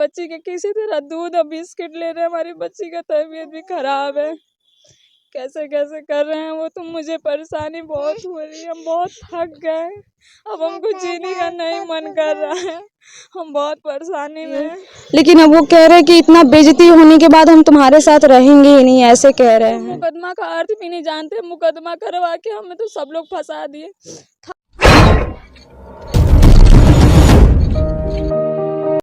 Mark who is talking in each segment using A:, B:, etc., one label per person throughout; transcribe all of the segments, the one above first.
A: बच्ची के किसी तरह दूध और बिस्किट ले रहे हैं। हमारी बच्ची का तबीयत भी खराब है। कैसे कैसे कर रहे हैं वो, तो मुझे परेशानी बहुत हो रही है। हम बहुत थक गए, अब हमको जीने का नहीं मन कर रहा है। हम बहुत परेशानी में हैं।
B: लेकिन अब वो कह रहे हैं कि इतना बेइज्जती होने के बाद हम तुम्हारे साथ रहेंगे ही नहीं, ऐसे कह रहे हैं।
A: मुकदमा का अर्थ भी नहीं जानते, मुकदमा करवा के हमें तो सब लोग फंसा दिए।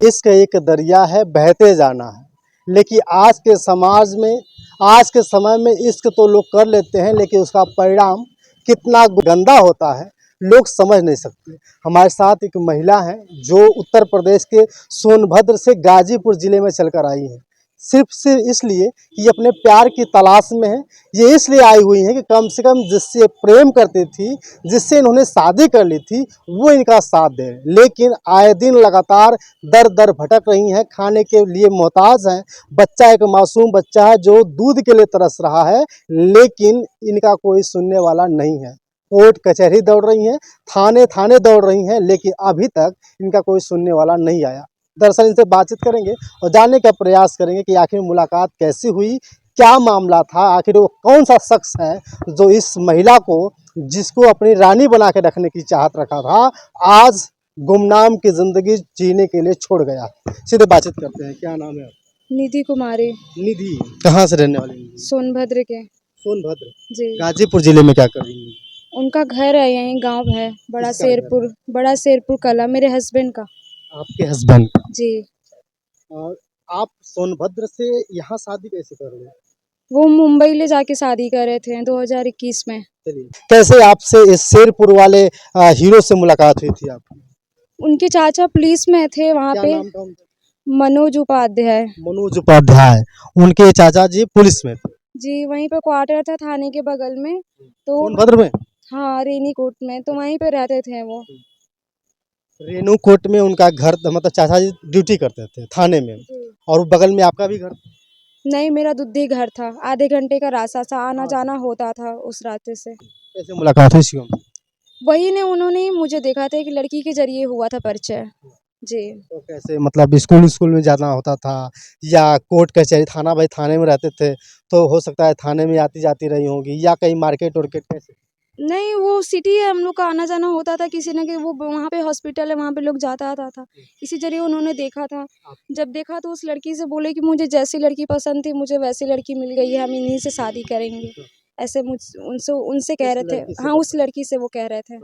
C: इश्क एक दरिया है, बहते जाना है। लेकिन आज के समाज में, आज के समय में इश्क तो लोग कर लेते हैं, लेकिन उसका परिणाम कितना गंदा होता है लोग समझ नहीं सकते। हमारे साथ एक महिला है जो उत्तर प्रदेश के सोनभद्र से गाजीपुर जिले में चलकर आई है, सिर्फ इसलिए कि ये अपने प्यार की तलाश में है। ये इसलिए आई हुई है कि कम से कम जिससे प्रेम करती थी, जिससे इन्होंने शादी कर ली थी, वो इनका साथ दे। लेकिन आए दिन लगातार दर दर भटक रही हैं, खाने के लिए मोहताज हैं। बच्चा एक मासूम बच्चा है जो दूध के लिए तरस रहा है, लेकिन इनका कोई सुनने वाला नहीं है। कोर्ट कचहरी दौड़ रही हैं, थाने थाने दौड़ रही हैं, लेकिन अभी तक इनका कोई सुनने वाला नहीं आया। दरअसल इनसे बातचीत करेंगे और जानने का प्रयास करेंगे कि आखिर मुलाकात कैसी हुई, क्या मामला था, आखिर वो कौन सा शख्स है जो इस महिला को, जिसको अपनी रानी बना के रखने की चाहत रखा था, आज गुमनाम की जिंदगी जीने के लिए छोड़ गया। सीधे बातचीत करते हैं। क्या नाम है आपका?
B: निधि कुमारी।
C: निधि। कहाँ से रहने वाली हैं?
B: सोनभद्र के।
C: सोनभद्र।
B: जी।
C: गाजीपुर जिले में क्या कर रही हैं?
B: उनका घर है यहीं, गांव है बड़ा शेरपुर कला, मेरे हस्बैंड का।
C: आपके हस्बैंड?
B: जी।
C: और आप सोनभद्र से यहाँ शादी कैसे कर रहे हैं?
B: वो मुंबई ले जाके शादी कर रहे थे 2021 में।
C: चलिए, कैसे आपसे इस शेरपुर वाले हीरो से मुलाकात हुई थी आपकी?
B: उनके चाचा पुलिस में थे वहाँ
C: क्या
B: पे।
C: नाम था उनका?
B: मनोज उपाध्याय।
C: मनोज उपाध्याय। उनके चाचा जी पुलिस में थे?
B: जी, वहीं पे क्वार्टर था थाने के बगल में। तो
C: सोनभद्र में?
B: हाँ, रेनीकोट में, तो वहीं पे रहते थे वो।
C: रेणुकूट में उनका घर, मतलब चाचा जी ड्यूटी करते थे थाने में, और बगल में आपका भी घर?
B: नहीं, मेरा दुद्धि घर था, आधे घंटे का रास्ता था, आना जाना होता था उस रास्ते से।
C: कैसे मुलाकात हुई इसकी?
B: वही ने उन्होंने ही मुझे देखा था, एक लड़की के जरिए हुआ था परिचय। जी।
C: तो कैसे, मतलब स्कूल में जाना होता था या कोर्ट कचहरी? थाना, भाई थाने में रहते थे तो हो सकता है थाने में आती जाती रही होंगी, या कहीं मार्केट वार्केट? कैसे?
B: नहीं, वो सिटी है, हम लोग का आना जाना होता था किसी न वो वहाँ पे हॉस्पिटल है, वहाँ पे लोग जाता आता था। इसी जरिए उन्होंने देखा था। जब देखा तो उस लड़की से बोले कि मुझे जैसी लड़की पसंद थी, मुझे वैसी लड़की मिल गई है, हम इन्हीं से शादी करेंगे। ऐसे उनसे कह रहे थे। हाँ, उस लड़की से वो कह रहे थे।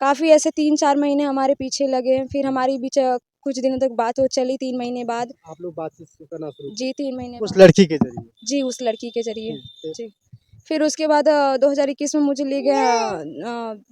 B: काफ़ी ऐसे 3-4 महीने हमारे पीछे लगे, फिर हमारी बीच कुछ दिनों तक बात हो चली। 3 महीने बाद
C: आप लोग बातचीत करना शुरू?
B: जी, 3 महीने
C: उस
B: बाद।
C: लड़की के जरिए?
B: जी, उस लड़की के जरिए। जी। फिर उसके बाद 2021 में मुझे ले गया,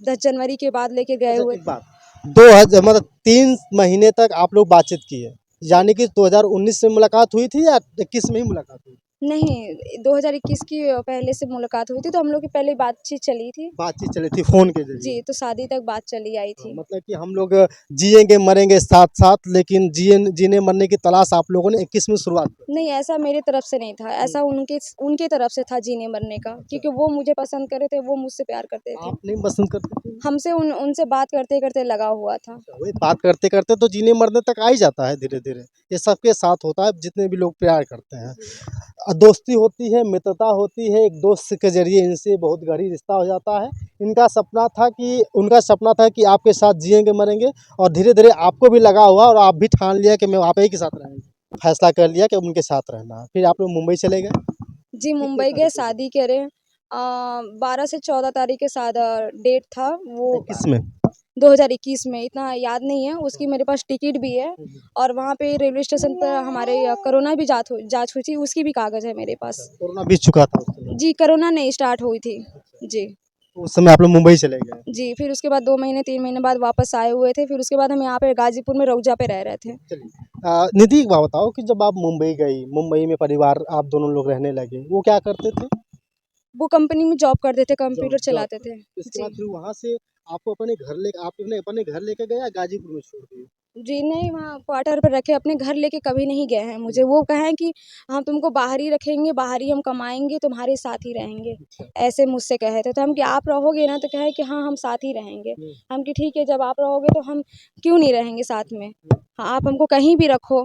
B: 10 जनवरी के बाद लेके गए हुए।
C: 2000, मतलब 3 महीने तक आप लोग बातचीत की है, यानी कि 2019 में मुलाकात हुई थी या 21 में ही मुलाकात हुई?
B: नहीं, 2021 की पहले से मुलाकात हुई थी, तो हम लोग की पहले बातचीत चली थी।
C: बातचीत चली थी फोन के जरिए?
B: जी, तो शादी तक बात चली आई थी।
C: मतलब कि हम लोग जिएंगे मरेंगे साथ साथ, लेकिन जीने मरने की तलाश आप लोगों ने 21 में शुरुआत की?
B: नहीं, ऐसा मेरे तरफ से नहीं था, ऐसा उनके तरफ से था जीने मरने का, क्योंकि वो मुझे पसंद करे थे, वो मुझसे प्यार करते थे।
C: आप नहीं पसंद करते थे?
B: हमसे उनसे बात करते करते लगा हुआ था।
C: वही बात करते करते तो जीने मरने तक आ ही जाता है धीरे धीरे। ये सबके साथ होता है, जितने भी लोग प्यार करते हैं। दोस्ती होती है, मित्रता होती है, एक दोस्त के जरिए इनसे बहुत गहरी रिश्ता हो जाता है। उनका सपना था कि आपके साथ जिएंगे मरेंगे, और धीरे धीरे आपको भी लगा हुआ और आप भी ठान लिया कि मैं आप ही के साथ रहेंगे, फैसला कर लिया कि उनके साथ रहना है। फिर आप लोग मुंबई चले गए?
B: जी, मुंबई गए, शादी करे। 12 से 14 तारीख के साथ डेट था वो।
C: किसमें?
B: 2021 में, इतना याद नहीं है। उसकी मेरे पास टिकट भी है, और वहाँ पे रेलवे स्टेशन पर हमारे कोरोना भी जाँच हुई थी, उसकी भी कागज़ है मेरे पास।
C: कोरोना बीत चुका था उस समय?
B: जी, कोरोना नहीं स्टार्ट हुई थी। जी।
C: उस समय आप लोग मुंबई चले गए?
B: जी, फिर उसके बाद 2 महीने 3 महीने बाद वापस आए हुए थे। फिर उसके बाद हम यहाँ पे गाजीपुर में रौजा पे रह रहे थे।
C: निधि, एक बात बताओ कि जब आप मुंबई गई, मुंबई में परिवार आप दोनों लोग रहने लगे, वो क्या करते थे?
B: वो कंपनी में जॉब करते थे, कंप्यूटर चलाते थे।
C: इसके बाद फिर वहाँ से आपको अपने घर लेके गए या गाजीपुर में छोड़ दिए?
B: जी, नहीं, वहाँ क्वार्टर पर रखे, अपने घर लेके कभी नहीं गए हैं मुझे। वो कहे कि हम तुमको बाहर ही रखेंगे, बाहर ही हम कमाएँगे, तुम्हारे साथ ही रहेंगे। ऐसे मुझसे कहे थे। तो हम कि आप रहोगे ना, तो कहे कि हाँ, हम साथ ही रहेंगे। हम कि ठीक है, जब आप रहोगे तो हम क्यों नहीं रहेंगे साथ में? हाँ, आप हमको कहीं भी रखो,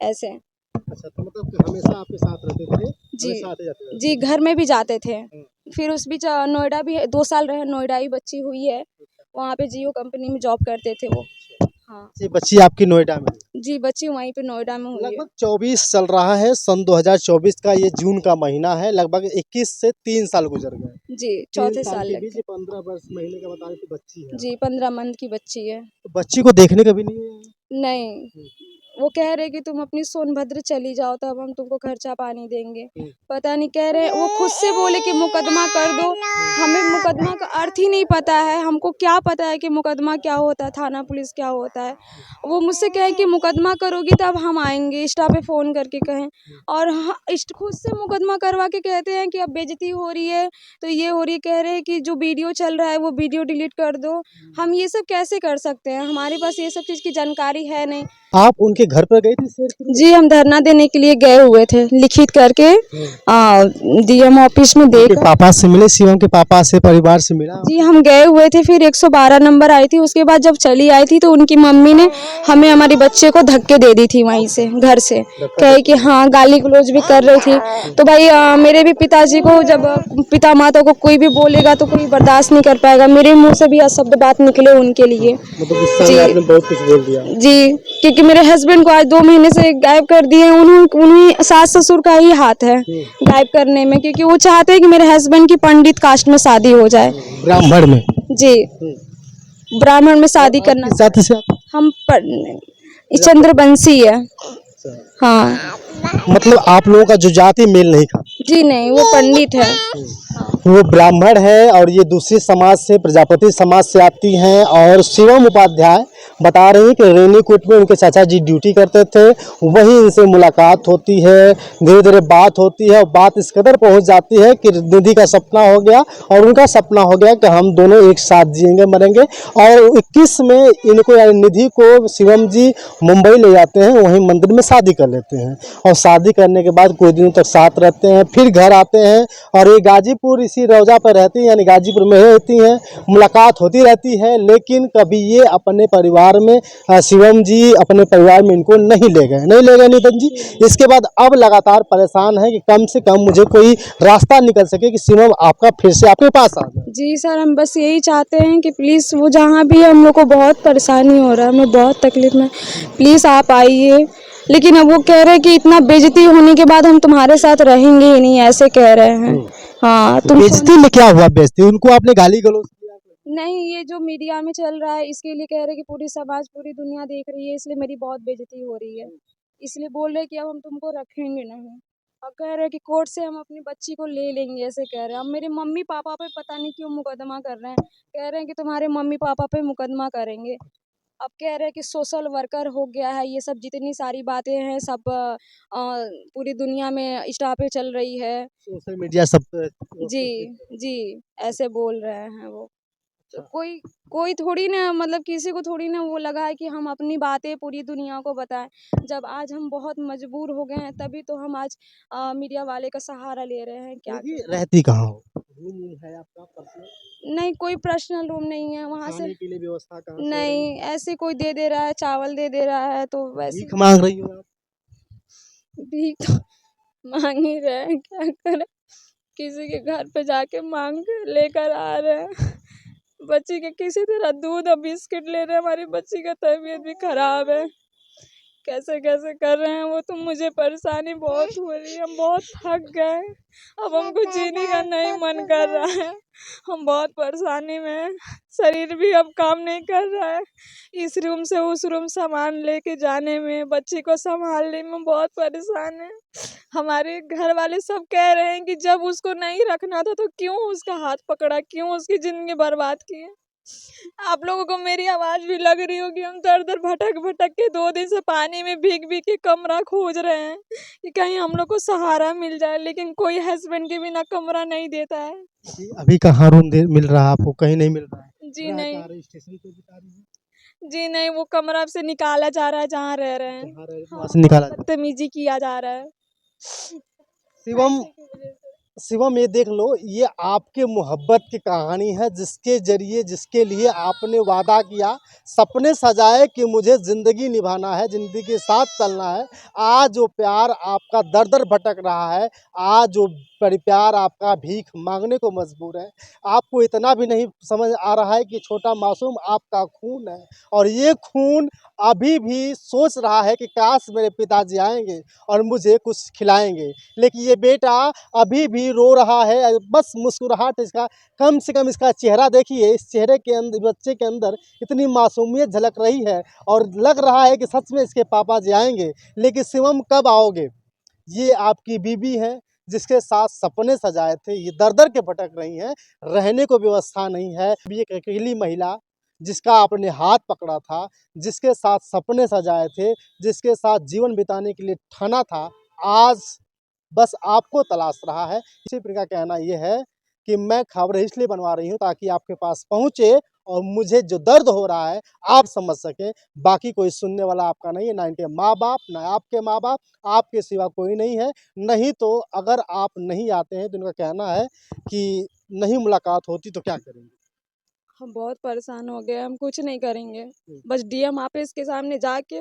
B: ऐसे।
C: अच्छा, तो मतलब कि हमेशा आपके साथ रहते थे,
B: जी
C: हमेशा आते जाते रहते
B: जी, घर में भी जाते थे।
C: थे?
B: फिर उस बीच नोएडा भी 2 साल रहे, नोएडा ही बच्ची हुई है। वहाँ पे जियो कंपनी में जॉब करते थे वो। हाँ।
C: ये बच्ची आपकी नोएडा में है।
B: जी, बच्ची वहीं पे नोएडा में हुई है।
C: लगभग 24 चल रहा है, सन 2024 का ये जून का महीना है, लगभग 21 से 3 साल गुजर गए।
B: जी,
C: 3
B: चौथे
C: साल
B: साल
C: के
B: लग
C: बीच
B: गए।
C: ये 15 वर्ष महीने का बता रहे थे बच्ची है।
B: जी, 15 मंथ की बच्ची है।
C: तो बच्ची को देखने कभी नहीं आए?
B: नहीं, वो कह रहे कि तुम अपनी सोनभद्र चली जाओ तब हम तुमको खर्चा पानी देंगे। पता नहीं कह रहे, वो खुद से बोले कि मुकदमा कर दो। हमें मुकदमा का अर्थ ही नहीं पता है, हमको क्या पता है कि मुकदमा क्या होता है, थाना पुलिस क्या होता है। वो मुझसे कहे कि मुकदमा करोगी तब हम आएंगे, इंस्टा पे फ़ोन करके कहें। और खुद से मुकदमा करवा के कहते हैं कि अब बेइज्जती हो रही है, तो ये हो रही है, कह रहे हैं कि जो वीडियो चल रहा है वो वीडियो डिलीट कर दो। हम ये सब कैसे कर सकते हैं? हमारे पास ये सब चीज़ की जानकारी है नहीं।
C: आप उनके घर पर गई थी शेरपुर?
B: जी, हम धरना देने के लिए गए हुए थे, लिखित करके डीएम ऑफिस में
C: उनके
B: देकर।
C: पापा से मिले, शिवम के पापा से, परिवार से मिला?
B: जी, हम गए हुए थे, फिर 112 नंबर आई थी, उसके बाद जब चली आई थी तो उनकी मम्मी ने हमें हमारी बच्चे को धक्के दे दी थी वहीं से, घर से। कहे कि हाँ, गाली गलौज भी कर रही थी। तो भाई मेरे भी पिताजी को जब पिता माता को कोई भी बोलेगा तो कोई बर्दाश्त नहीं कर पाएगा। मेरे मुँह से भी अशब्द बात निकले उनके लिए।
C: मतलब गुस्सा
B: जी।
C: में आपने बहुत कुछ बोल दिया।
B: जी, क्योंकि मेरे हस्बैंड को आज 2 महीने से गायब कर दिए हैं। उन्हीं सास-ससुर का ही हाथ है गायब करने में, क्योंकि वो चाहते हैं कि मेरे हस्बैंड की पंडित कास्ट में शादी हो जाए।
C: ब्राह्मण में?
B: जी, ब्राह्मण में शादी
C: आप
B: करना।
C: किस जाति से आप?
B: हम चंद्रवंशी है। हाँ।
C: मतलब आप लोगों का जो जाति मेल नहीं खाता?
B: जी नहीं, वो पंडित है।
C: वो ब्राह्मण है और ये दूसरी समाज से, प्रजापति समाज से आती हैं। और शिवम उपाध्याय बता रही हैं कि रेनीकोट में उनके चाचा जी ड्यूटी करते थे, वहीं इनसे मुलाकात होती है, धीरे धीरे बात होती है और बात इस कदर पहुंच जाती है कि निधि का सपना हो गया और उनका सपना हो गया कि हम दोनों एक साथ जिएंगे मरेंगे। और 21 में इनको यानी निधि को शिवम जी मुंबई ले जाते हैं, वहीं मंदिर में शादी कर लेते हैं और शादी करने के बाद कुछ दिनों तक साथ रहते हैं, फिर घर आते हैं। और ये गाजीपुर इसी रौजा पर रहती हैं, यानी गाजीपुर में रहती हैं, मुलाकात होती रहती है। लेकिन कभी ये अपने परिवार में शिवम जी अपने परिवार में इनको नहीं ले गए नितिन जी। इसके बाद अब लगातार परेशान है कि कम से कम मुझे कोई रास्ता निकल सके कि शिवम आपका फिर से आपके पास आ जाए।
B: जी सर, हम बस यही चाहते हैं कि प्लीज़ वो जहाँ भी है, हम लोग को बहुत परेशानी हो रहा है, हमें बहुत तकलीफ में, प्लीज़ आप आइए। लेकिन अब वो कह रहे हैं कि इतना बेइज्जती होने के बाद हम तुम्हारे साथ रहेंगे ही नहीं, ऐसे कह रहे हैं। हाँ, तुम
C: बेइज्जती में क्या हुआ? बेइज्जती उनको आपने गाली गलौज किया?
B: नहीं, ये जो मीडिया में चल रहा है इसके लिए कह रहे हैं कि पूरी समाज, पूरी दुनिया देख रही है, इसलिए मेरी बहुत बेइज्जती हो रही है। इसलिए बोल रहे हैं कि अब हम तुमको रखेंगे नहीं। और कह रहे हैं कि कोर्ट से हम अपनी बच्ची को ले लेंगे, ऐसे कह रहे हैं। अब मेरे मम्मी-पापा पे पता नहीं क्यों मुकदमा कर रहे हैं। कह रहे हैं कि तुम्हारे मम्मी-पापा पे मुकदमा करेंगे। अब कह रहे हैं कि सोशल वर्कर हो गया है, ये सब जितनी सारी बातें हैं सब पूरी दुनिया में इंस्टा पे चल रही है।
C: सोशल मीडिया सब
B: जी, जी, ऐसे बोल रहे हैं वो। तो कोई कोई थोड़ी ना, मतलब किसी को थोड़ी ना वो लगा है कि हम अपनी बातें पूरी दुनिया को बताएं। जब आज हम बहुत मजबूर हो गए हैं तभी तो हम आज मीडिया वाले का सहारा ले रहे हैं। क्या
C: देखिए,
B: करें?
C: रहती कहाँ हो? रूम है आपका पर्सनल?
B: नहीं, कोई पर्सनल रूम नहीं है वहाँ से।
C: खाने के लिए व्यवस्था कहाँ से हो रही
B: नहीं, ऐसे कोई दे दे रहा है, चावल दे दे रहा है तो
C: है?
B: वैसे
C: भीख मांग रही हो आप?
B: भीख तो मांग ही रहे हैं, क्या करें? किसी के घर पे जाके मांग के लेकर आ रहे हैं। बच्ची के किसी तरह दूध और बिस्किट ले रहे हैं। हमारी बच्ची का तबीयत भी खराब है। कैसे कैसे कर रहे हैं वो, तो मुझे परेशानी बहुत हो रही है। हम बहुत थक गए, अब हमको जीने का नहीं मन कर रहा है। हम बहुत परेशानी में हैं, शरीर भी अब काम नहीं कर रहा है। इस रूम से उस रूम सामान लेके जाने में, बच्ची को संभालने में बहुत परेशान है। हमारे घर वाले सब कह रहे हैं कि जब उसको नहीं रखना था तो क्यों उसका हाथ पकड़ा, क्यों उसकी ज़िंदगी बर्बाद की है। आप लोगों को मेरी आवाज़ भी लग रही होगी, हम दर-दर भटक-भटक के 2 दिन से पानी में भीग-भीग के कमरा खोज रहे हैं कि कहीं हम लोग को सहारा मिल जाए, लेकिन कोई हस्बैंड के बिना कमरा नहीं देता है।
C: जी, अभी कहाँ रूम मिल रहा है आपको? कहीं नहीं मिल रहा है?
B: जी नहीं,
C: स्टेशन पे बता रही हैं?
B: जी नहीं, वो कमरा से निकाला जा रहा है जहाँ रह रहे हैं।
C: जहाँ रह रहे थे
B: हाँ,
C: वहाँ से निकाला जाए।
B: बदतमीज़ी किया जा रहा है।
C: शिवम
B: पैसे की वजह से।
C: शिवम, ये देख लो, ये आपके मोहब्बत की कहानी है, जिसके जरिए, जिसके लिए आपने वादा किया, सपने सजाए कि मुझे ज़िंदगी निभाना है, ज़िंदगी के साथ चलना है। आज वो प्यार आपका दर दर भटक रहा है, आज वो प्यार आपका भीख मांगने को मजबूर है। आपको इतना भी नहीं समझ आ रहा है कि छोटा मासूम आपका खून है, और ये खून अभी भी सोच रहा है कि काश मेरे पिताजी आएंगे और मुझे कुछ खिलाएंगे। लेकिन ये बेटा अभी भी रो रहा है, बस मुस्कुराहट इसका, कम से कम इसका चेहरा देखिए, इस चेहरे के अंदर, बच्चे के अंदर इतनी मासूमियत झलक रही है, और लग रहा है कि सच में इसके पापा जी आएंगे। लेकिन शिवम, कब आओगे? ये आपकी बीबी है, जिसके साथ सपने सजाए थे, ये दर दर के भटक रही हैं, रहने को व्यवस्था नहीं है। अभी एक अकेली महिला, जिसका आपने हाथ पकड़ा था, जिसके साथ सपने सजाए थे, जिसके साथ जीवन बिताने के लिए ठाना था, आज बस आपको तलाश रहा है। इसी प्रकार का कहना ये है कि मैं खबरें इसलिए बनवा रही हूँ ताकि आपके पास पहुँचे और मुझे जो दर्द हो रहा है आप समझ सकें। बाकी कोई सुनने वाला आपका नहीं है, ना इनके माँ बाप, ना आपके माँ बाप, आपके सिवा कोई नहीं है। नहीं तो अगर आप नहीं आते हैं तो इनका कहना है कि नहीं मुलाकात होती तो क्या करेंगे?
A: हम बहुत परेशान हो गए, हम कुछ नहीं करेंगे, बस डीएम ऑफिस के सामने जाके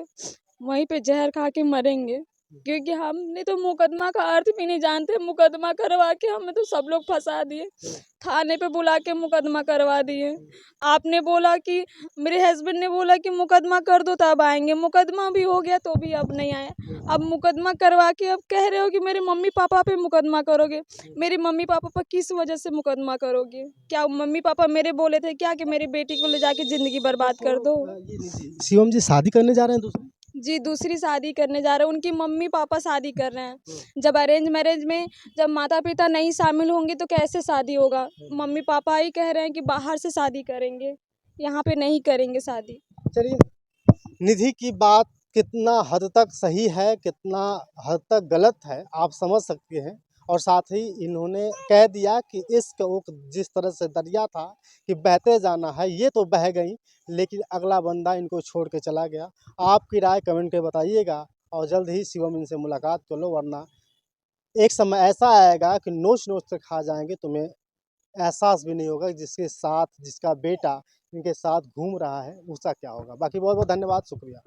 A: वहीं पे जहर खा के मरेंगे, क्योंकि हमने तो मुकदमा का अर्थ भी नहीं जानते। मुकदमा करवा के हमें तो सब लोग फंसा दिए, थाने पे बुला के मुकदमा करवा दिए। आपने बोला कि, मेरे हस्बैंड ने बोला कि मुकदमा कर दो तब आएंगे, मुकदमा भी हो गया तो भी अब नहीं आए। अब मुकदमा करवा के अब कह रहे हो कि मेरे मम्मी पापा पे मुकदमा करोगे। मेरे मम्मी पापा पर किस वजह से मुकदमा करोगे? क्या मम्मी पापा मेरे बोले थे क्या कि मेरी बेटी को ले जाके जिंदगी बर्बाद कर दो?
C: शिवम जी शादी करने जा रहे हैं दूसरी?
A: जी, दूसरी शादी करने जा रहे हैं, उनकी मम्मी पापा शादी कर रहे हैं। जब अरेंज मैरिज में जब माता पिता नहीं शामिल होंगे तो कैसे शादी होगा? मम्मी पापा ही कह रहे हैं कि बाहर से शादी करेंगे, यहाँ पे नहीं करेंगे शादी।
C: चलिए, निधि की बात कितना हद तक सही है, कितना हद तक गलत है, आप समझ सकते हैं। और साथ ही इन्होंने कह दिया कि इश्क वो जिस तरह से दरिया था कि बहते जाना है, ये तो बह गई, लेकिन अगला बंदा इनको छोड़ के चला गया। आपकी राय कमेंट में बताइएगा, और जल्द ही शिवम इनसे मुलाकात कर लो, वरना एक समय ऐसा आएगा कि नोच नोच कर खा जाएंगे, तुम्हें एहसास भी नहीं होगा कि जिसके साथ, जिसका बेटा इनके साथ घूम रहा है, उसका क्या होगा। बाकी बहुत बहुत धन्यवाद, शुक्रिया।